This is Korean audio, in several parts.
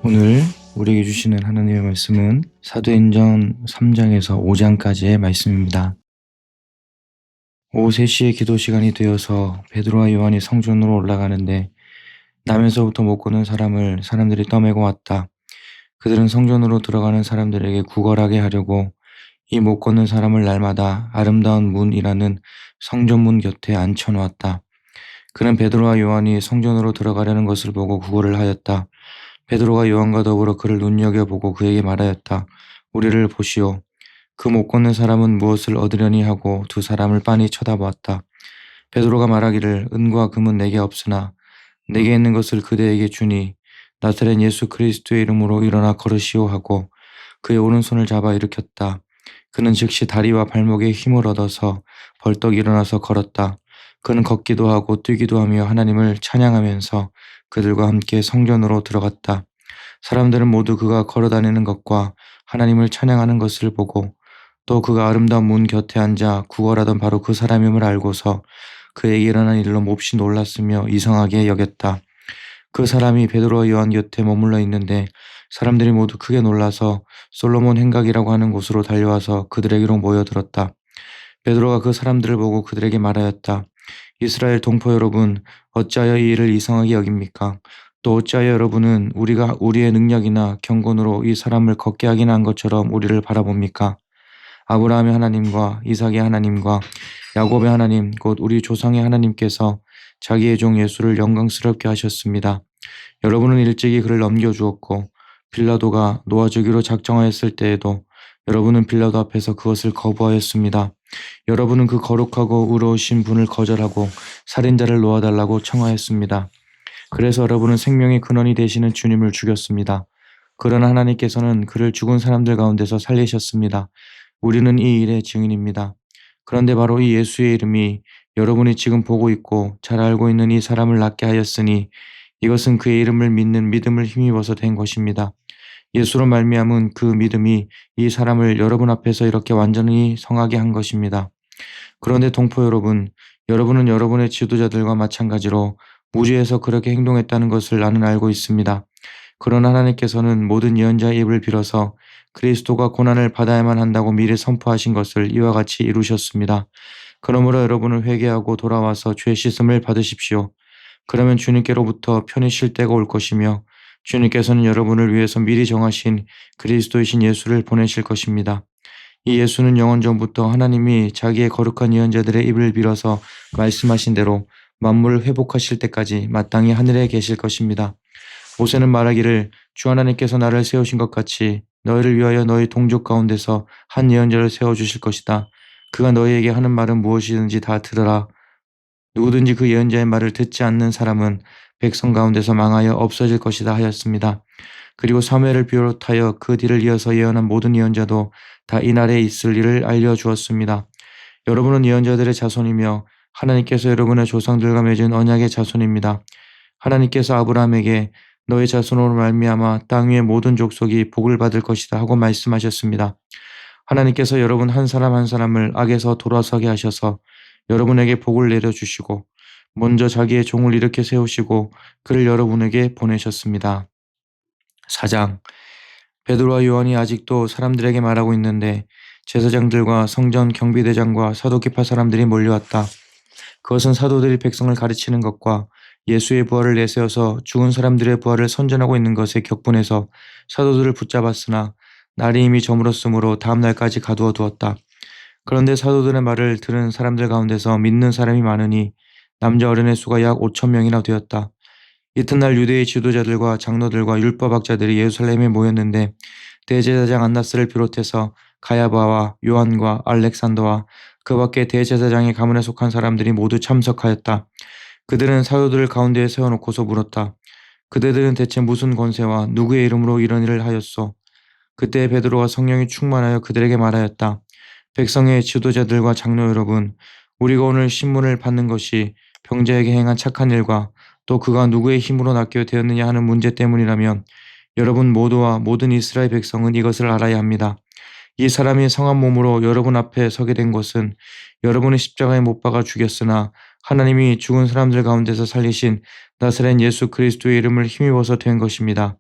오늘 우리에게 주시는 하나님의 말씀은 사도행전 3장에서 5장까지의 말씀입니다. 오후 3시에 기도 시간이 되어서 베드로와 요한이 성전으로 올라가는데 남에서부터 못 걷는 사람을 사람들이 떠매고 왔다. 그들은 성전으로 들어가는 사람들에게 구걸하게 하려고 이 못 걷는 사람을 날마다 아름다운 문이라는 성전문 곁에 앉혀놓았다. 그는 베드로와 요한이 성전으로 들어가려는 것을 보고 구걸을 하였다. 베드로가 요한과 더불어 그를 눈여겨보고 그에게 말하였다. 우리를 보시오. 그 못 걷는 사람은 무엇을 얻으려니 하고 두 사람을 빤히 쳐다보았다. 베드로가 말하기를 은과 금은 내게 없으나 내게 있는 것을 그대에게 주니 나사렛 예수 그리스도의 이름으로 일어나 걸으시오 하고 그의 오른손을 잡아 일으켰다. 그는 즉시 다리와 발목에 힘을 얻어서 벌떡 일어나서 걸었다. 그는 걷기도 하고 뛰기도 하며 하나님을 찬양하면서 그들과 함께 성전으로 들어갔다. 사람들은 모두 그가 걸어다니는 것과 하나님을 찬양하는 것을 보고 또 그가 아름다운 문 곁에 앉아 구걸하던 바로 그 사람임을 알고서 그에게 일어난 일로 몹시 놀랐으며 이상하게 여겼다. 그 사람이 베드로와 요한 곁에 머물러 있는데 사람들이 모두 크게 놀라서 솔로몬 행각이라고 하는 곳으로 달려와서 그들에게로 모여들었다. 베드로가 그 사람들을 보고 그들에게 말하였다. 이스라엘 동포 여러분, 어찌하여 이 일을 이상하게 여깁니까? 또 어찌하여 여러분은 우리가 우리의 능력이나 경건으로 이 사람을 걷게 하긴 한 것처럼 우리를 바라봅니까? 아브라함의 하나님과 이삭의 하나님과 야곱의 하나님, 곧 우리 조상의 하나님께서 자기의 종 예수를 영광스럽게 하셨습니다. 여러분은 일찍이 그를 넘겨주었고 빌라도가 놓아주기로 작정하였을 때에도 여러분은 빌라도 앞에서 그것을 거부하였습니다. 여러분은 그 거룩하고 의로우신 분을 거절하고 살인자를 놓아달라고 청하였습니다. 그래서 여러분은 생명의 근원이 되시는 주님을 죽였습니다. 그러나 하나님께서는 그를 죽은 사람들 가운데서 살리셨습니다. 우리는 이 일의 증인입니다. 그런데 바로 이 예수의 이름이 여러분이 지금 보고 있고 잘 알고 있는 이 사람을 낫게 하였으니 이것은 그의 이름을 믿는 믿음을 힘입어서 된 것입니다. 예수로 말미암은 그 믿음이 이 사람을 여러분 앞에서 이렇게 완전히 성하게 한 것입니다. 그런데 동포 여러분, 여러분은 여러분의 지도자들과 마찬가지로 무지에서 그렇게 행동했다는 것을 나는 알고 있습니다. 그러나 하나님께서는 모든 예언자의 입을 빌어서 그리스도가 고난을 받아야만 한다고 미리 선포하신 것을 이와 같이 이루셨습니다. 그러므로 여러분은 회개하고 돌아와서 죄 씻음을 받으십시오. 그러면 주님께로부터 편히 쉴 때가 올 것이며 주님께서는 여러분을 위해서 미리 정하신 그리스도이신 예수를 보내실 것입니다. 이 예수는 영원 전부터 하나님이 자기의 거룩한 예언자들의 입을 빌어서 말씀하신 대로 만물을 회복하실 때까지 마땅히 하늘에 계실 것입니다. 모세는 말하기를 주 하나님께서 나를 세우신 것 같이 너희를 위하여 너희 동족 가운데서 한 예언자를 세워주실 것이다. 그가 너희에게 하는 말은 무엇이든지 다 들으라. 누구든지 그 예언자의 말을 듣지 않는 사람은 백성 가운데서 망하여 없어질 것이다 하였습니다. 그리고 사무엘을 비롯하여 그 뒤를 이어서 예언한 모든 예언자도 다 이날에 있을 일을 알려주었습니다. 여러분은 예언자들의 자손이며 하나님께서 여러분의 조상들과 맺은 언약의 자손입니다. 하나님께서 아브라함에게 너의 자손으로 말미암아 땅 위의 모든 족속이 복을 받을 것이다 하고 말씀하셨습니다. 하나님께서 여러분 한 사람 한 사람을 악에서 돌아서게 하셔서 여러분에게 복을 내려주시고 먼저 자기의 종을 일으켜 세우시고 그를 여러분에게 보내셨습니다. 4장. 베드로와 요한이 아직도 사람들에게 말하고 있는데 제사장들과 성전 경비대장과 사도기파 사람들이 몰려왔다. 그것은 사도들이 백성을 가르치는 것과 예수의 부활을 내세워서 죽은 사람들의 부활을 선전하고 있는 것에 격분해서 사도들을 붙잡았으나 날이 이미 저물었으므로 다음 날까지 가두어 두었다. 그런데 사도들의 말을 들은 사람들 가운데서 믿는 사람이 많으니 남자 어른의 수가 약 5천 명이나 되었다. 이튿날 유대의 지도자들과 장로들과 율법학자들이 예루살렘에 모였는데 대제사장 안나스를 비롯해서 가야바와 요한과 알렉산더와 그 밖에 대제사장의 가문에 속한 사람들이 모두 참석하였다. 그들은 사도들을 가운데에 세워놓고서 물었다. 그대들은 대체 무슨 권세와 누구의 이름으로 이런 일을 하였소? 그때 베드로가 성령이 충만하여 그들에게 말하였다. 백성의 지도자들과 장로 여러분, 우리가 오늘 신문을 받는 것이 병자에게 행한 착한 일과 또 그가 누구의 힘으로 낫게 되었느냐 하는 문제 때문이라면 여러분 모두와 모든 이스라엘 백성은 이것을 알아야 합니다. 이 사람이 성한 몸으로 여러분 앞에 서게 된 것은 여러분의 십자가에 못 박아 죽였으나 하나님이 죽은 사람들 가운데서 살리신 나사렛 예수 그리스도의 이름을 힘입어서 된 것입니다.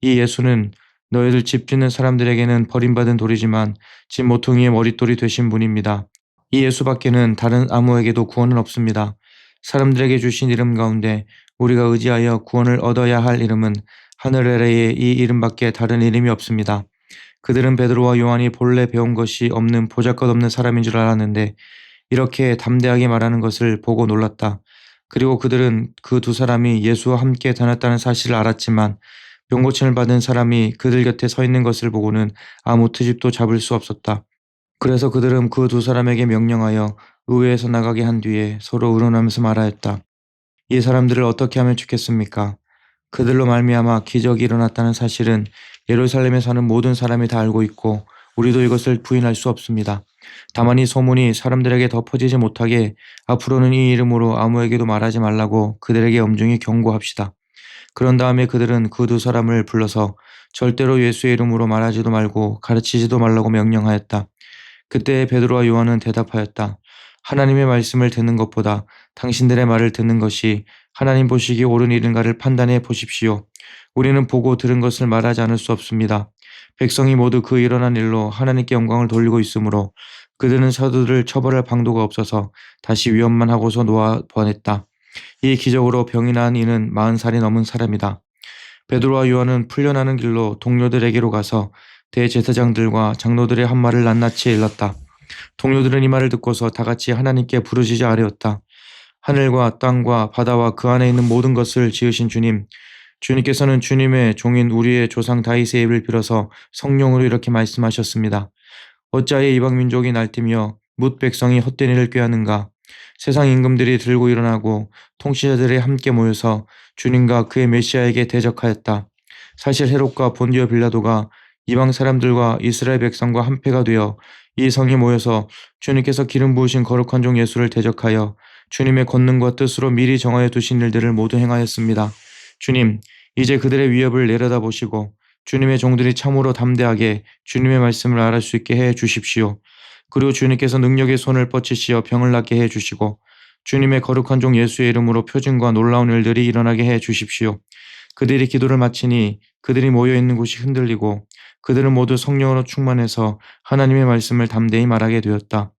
이 예수는 너희들 집 짓는 사람들에게는 버림받은 돌이지만 집 모퉁이의 머릿돌이 되신 분입니다. 이 예수밖에는 다른 아무에게도 구원은 없습니다. 사람들에게 주신 이름 가운데 우리가 의지하여 구원을 얻어야 할 이름은 하늘 아래에 이 이름밖에 다른 이름이 없습니다. 그들은 베드로와 요한이 본래 배운 것이 없는 보잘것없는 사람인 줄 알았는데 이렇게 담대하게 말하는 것을 보고 놀랐다. 그리고 그들은 그 두 사람이 예수와 함께 다녔다는 사실을 알았지만 병 고침을 받은 사람이 그들 곁에 서 있는 것을 보고는 아무 트집도 잡을 수 없었다. 그래서 그들은 그 두 사람에게 명령하여 의회에서 나가게 한 뒤에 서로 의논하면서 말하였다. 이 사람들을 어떻게 하면 좋겠습니까? 그들로 말미암아 기적이 일어났다는 사실은 예루살렘에 사는 모든 사람이 다 알고 있고 우리도 이것을 부인할 수 없습니다. 다만 이 소문이 사람들에게 더 퍼지지 못하게 앞으로는 이 이름으로 아무에게도 말하지 말라고 그들에게 엄중히 경고합시다. 그런 다음에 그들은 그 두 사람을 불러서 절대로 예수의 이름으로 말하지도 말고 가르치지도 말라고 명령하였다. 그때 베드로와 요한은 대답하였다. 하나님의 말씀을 듣는 것보다 당신들의 말을 듣는 것이 하나님 보시기에 옳은 일인가를 판단해 보십시오. 우리는 보고 들은 것을 말하지 않을 수 없습니다. 백성이 모두 그 일어난 일로 하나님께 영광을 돌리고 있으므로 그들은 사도들을 처벌할 방도가 없어서 다시 위협만 하고서 놓아 보냈다. 이 기적으로 병이 나은 이는 40살이 넘은 사람이다. 베드로와 요한은 풀려나는 길로 동료들에게로 가서 대제사장들과 장로들의 한 말을 낱낱이 일렀다. 동료들은 이 말을 듣고서 다 같이 하나님께 부르짖어 아뢰었다. 하늘과 땅과 바다와 그 안에 있는 모든 것을 지으신 주님, 주님께서는 주님의 종인 우리의 조상 다윗의 입을 빌어서 성령으로 이렇게 말씀하셨습니다. 어찌하여 이방 민족이 날뛰며 뭇 백성이 헛된 일을 꾀하는가? 세상 임금들이 들고 일어나고 통치자들이 함께 모여서 주님과 그의 메시아에게 대적하였다. 사실 헤롯과 본디오 빌라도가 이방 사람들과 이스라엘 백성과 한패가 되어 이 성에 모여서 주님께서 기름 부으신 거룩한 종 예수를 대적하여 주님의 권능과 뜻으로 미리 정하여 두신 일들을 모두 행하였습니다. 주님, 이제 그들의 위협을 내려다보시고 주님의 종들이 참으로 담대하게 주님의 말씀을 알을 수 있게 해 주십시오. 그리고 주님께서 능력의 손을 뻗치시어 병을 낫게 해 주시고 주님의 거룩한 종 예수의 이름으로 표징과 놀라운 일들이 일어나게 해 주십시오. 그들이 기도를 마치니 그들이 모여 있는 곳이 흔들리고 그들은 모두 성령으로 충만해서 하나님의 말씀을 담대히 말하게 되었다.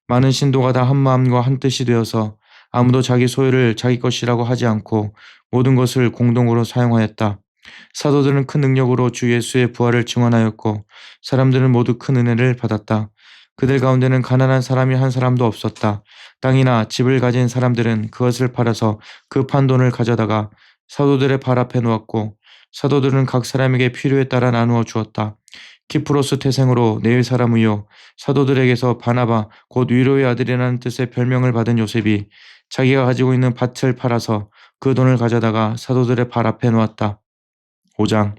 많은 신도가 다 한 마음과 한 뜻이 되어서 아무도 자기 소유를 자기 것이라고 하지 않고 모든 것을 공동으로 사용하였다. 사도들은 큰 능력으로 주 예수의 부활을 증언하였고 사람들은 모두 큰 은혜를 받았다. 그들 가운데는 가난한 사람이 한 사람도 없었다. 땅이나 집을 가진 사람들은 그것을 팔아서 그 판돈을 가져다가 사도들의 발 앞에 놓았고 사도들은 각 사람에게 필요에 따라 나누어 주었다. 키프로스 태생으로 네일 사람이요 사도들에게서 바나바 곧 위로의 아들이라는 뜻의 별명을 받은 요셉이 자기가 가지고 있는 밭을 팔아서 그 돈을 가져다가 사도들의 발 앞에 놓았다. 5장.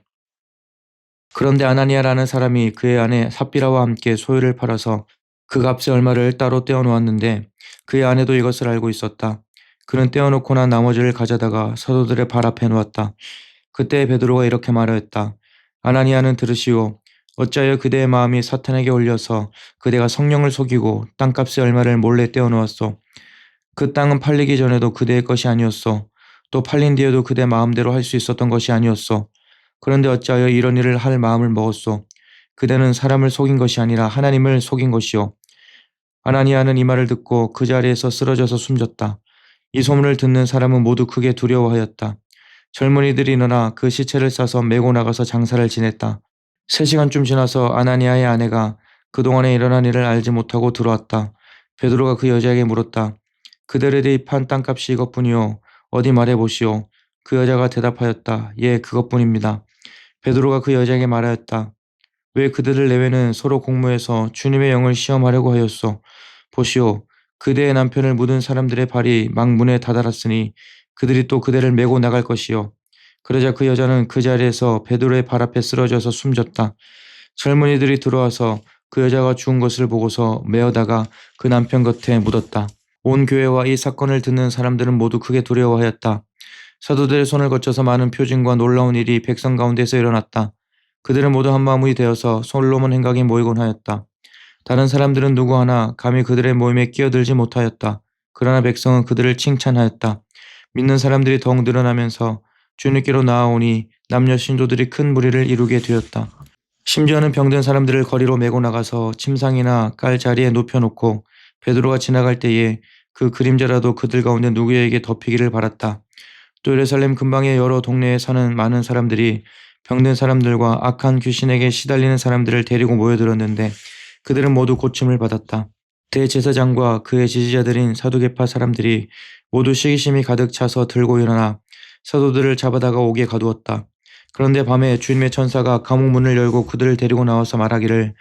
그런데 아나니아라는 사람이 그의 아내 삽비라와 함께 소유를 팔아서 그 값의 얼마를 따로 떼어 놓았는데 그의 아내도 이것을 알고 있었다. 그는 떼어놓고 난 나머지를 가져다가 사도들의 발 앞에 놓았다. 그때 베드로가 이렇게 말하였다. 아나니아는 들으시오. 어찌하여 그대의 마음이 사탄에게 올려서 그대가 성령을 속이고 땅값의 얼마를 몰래 떼어 놓았소. 그 땅은 팔리기 전에도 그대의 것이 아니었소. 또 팔린 뒤에도 그대 마음대로 할 수 있었던 것이 아니었소. 그런데 어찌하여 이런 일을 할 마음을 먹었소. 그대는 사람을 속인 것이 아니라 하나님을 속인 것이오. 아나니아는 이 말을 듣고 그 자리에서 쓰러져서 숨졌다. 이 소문을 듣는 사람은 모두 크게 두려워하였다. 젊은이들이 일어나 그 시체를 싸서 메고 나가서 장사를 지냈다. 3시간쯤 지나서 아나니아의 아내가 그동안에 일어난 일을 알지 못하고 들어왔다. 베드로가 그 여자에게 물었다. 그들에 대입한 땅값이 이것뿐이요. 어디 말해보시오. 그 여자가 대답하였다. 예, 그것뿐입니다. 베드로가 그 여자에게 말하였다. 왜 그들을 내외는 서로 공모해서 주님의 영을 시험하려고 하였소. 보시오. 그대의 남편을 묻은 사람들의 발이 막 문에 다다랐으니 그들이 또 그대를 메고 나갈 것이요. 그러자 그 여자는 그 자리에서 베드로의 발 앞에 쓰러져서 숨졌다. 젊은이들이 들어와서 그 여자가 죽은 것을 보고서 메어다가 그 남편 곁에 묻었다. 온 교회와 이 사건을 듣는 사람들은 모두 크게 두려워하였다. 사도들의 손을 거쳐서 많은 표징과 놀라운 일이 백성 가운데서 일어났다. 그들은 모두 한마음이 되어서 솔로몬 행각에 모이곤 하였다. 다른 사람들은 누구 하나 감히 그들의 모임에 끼어들지 못하였다. 그러나 백성은 그들을 칭찬하였다. 믿는 사람들이 더욱 늘어나면서 주님께로 나아오니 남녀 신도들이 큰 무리를 이루게 되었다. 심지어는 병든 사람들을 거리로 메고 나가서 침상이나 깔 자리에 눕혀놓고 베드로가 지나갈 때에 그 그림자라도 그들 가운데 누구에게 덮이기를 바랐다. 또 예루살렘 근방의 여러 동네에 사는 많은 사람들이 병든 사람들과 악한 귀신에게 시달리는 사람들을 데리고 모여들었는데 그들은 모두 고침을 받았다. 대제사장과 그의 지지자들인 사두개파 사람들이 모두 시기심이 가득 차서 들고 일어나 사도들을 잡아다가 옥에 가두었다. 그런데 밤에 주님의 천사가 감옥 문을 열고 그들을 데리고 나와서 말하기를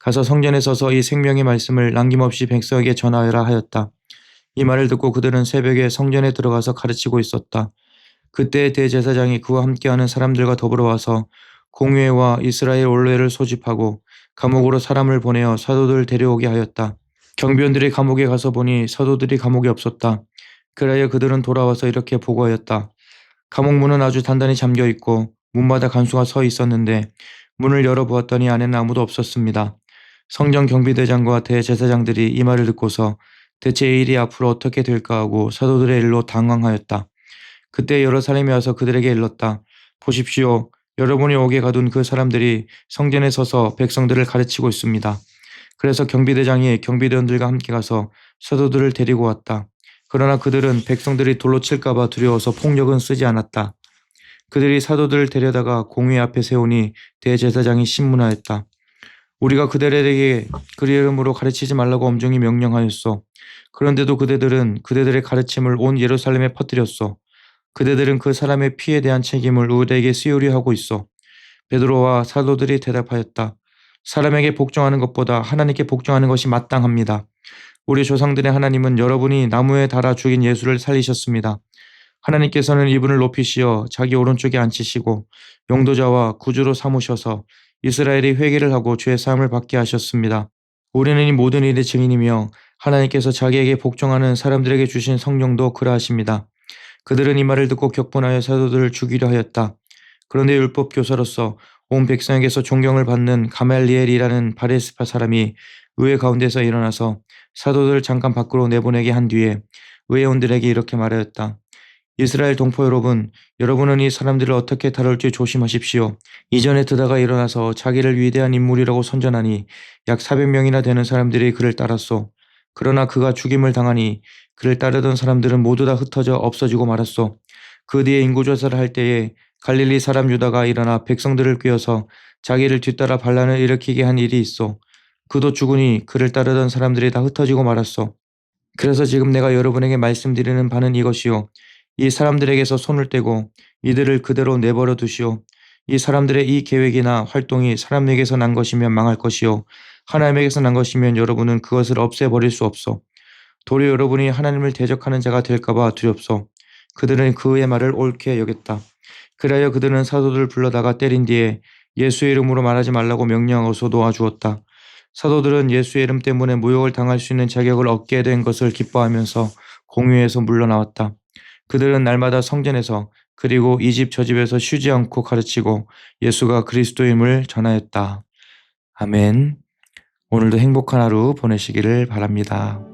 가서 성전에 서서 이 생명의 말씀을 남김없이 백성에게 전하여라 하였다. 이 말을 듣고 그들은 새벽에 성전에 들어가서 가르치고 있었다. 그때 대제사장이 그와 함께하는 사람들과 더불어 와서 공회와 이스라엘 원로회를 소집하고 감옥으로 사람을 보내어 사도들을 데려오게 하였다. 경비원들이 감옥에 가서 보니 사도들이 감옥에 없었다. 그래야 그들은 돌아와서 이렇게 보고하였다. 감옥 문은 아주 단단히 잠겨 있고 문마다 간수가 서 있었는데 문을 열어보았더니 안에는 아무도 없었습니다. 성전 경비대장과 대제사장들이 이 말을 듣고서 대체 이 일이 앞으로 어떻게 될까 하고 사도들의 일로 당황하였다. 그때 여러 사람이 와서 그들에게 일렀다. 보십시오. 여러분이 옥에 가둔 그 사람들이 성전에 서서 백성들을 가르치고 있습니다. 그래서 경비대장이 경비대원들과 함께 가서 사도들을 데리고 왔다. 그러나 그들은 백성들이 돌로 칠까봐 두려워서 폭력은 쓰지 않았다. 그들이 사도들을 데려다가 공회 앞에 세우니 대제사장이 신문하였다. 우리가 그들에게 그리 이름으로 가르치지 말라고 엄중히 명령하였소. 그런데도 그대들은 그대들의 가르침을 온 예루살렘에 퍼뜨렸소. 그대들은 그 사람의 피에 대한 책임을 우리에게 수요리 하고 있어. 베드로와 사도들이 대답하였다. 사람에게 복종하는 것보다 하나님께 복종하는 것이 마땅합니다. 우리 조상들의 하나님은 여러분이 나무에 달아 죽인 예수를 살리셨습니다. 하나님께서는 이분을 높이시어 자기 오른쪽에 앉히시고 용도자와 구주로 삼으셔서 이스라엘이 회개를 하고 죄 사함을 받게 하셨습니다. 우리는 이 모든 일의 증인이며 하나님께서 자기에게 복종하는 사람들에게 주신 성령도 그러하십니다. 그들은 이 말을 듣고 격분하여 사도들을 죽이려 하였다. 그런데 율법 교사로서 온 백성에게서 존경을 받는 가말리엘이라는 바리새파 사람이 의회 가운데서 일어나서 사도들을 잠깐 밖으로 내보내게 한 뒤에 의회원들에게 이렇게 말하였다. 이스라엘 동포 여러분, 여러분은 이 사람들을 어떻게 다룰지 조심하십시오. 이전에 드다가 일어나서 자기를 위대한 인물이라고 선전하니 약 400명이나 되는 사람들이 그를 따랐소. 그러나 그가 죽임을 당하니 그를 따르던 사람들은 모두 다 흩어져 없어지고 말았소. 그 뒤에 인구조사를 할 때에 갈릴리 사람 유다가 일어나 백성들을 꿰어서 자기를 뒤따라 반란을 일으키게 한 일이 있어. 그도 죽으니 그를 따르던 사람들이 다 흩어지고 말았어. 그래서 지금 내가 여러분에게 말씀드리는 바는 이것이요. 이 사람들에게서 손을 떼고 이들을 그대로 내버려 두시오. 이 사람들의 이 계획이나 활동이 사람에게서 난 것이면 망할 것이요. 하나님에게서 난 것이면 여러분은 그것을 없애버릴 수 없어. 도리어 여러분이 하나님을 대적하는 자가 될까봐 두렵소. 그들은 그의 말을 옳게 여겼다. 그리하여 그들은 사도들을 불러다가 때린 뒤에 예수의 이름으로 말하지 말라고 명령하고서 놓아주었다. 사도들은 예수의 이름 때문에 모욕을 당할 수 있는 자격을 얻게 된 것을 기뻐하면서 공회에서 물러나왔다. 그들은 날마다 성전에서 그리고 이 집 저 집에서 쉬지 않고 가르치고 예수가 그리스도임을 전하였다. 아멘. 오늘도 행복한 하루 보내시기를 바랍니다.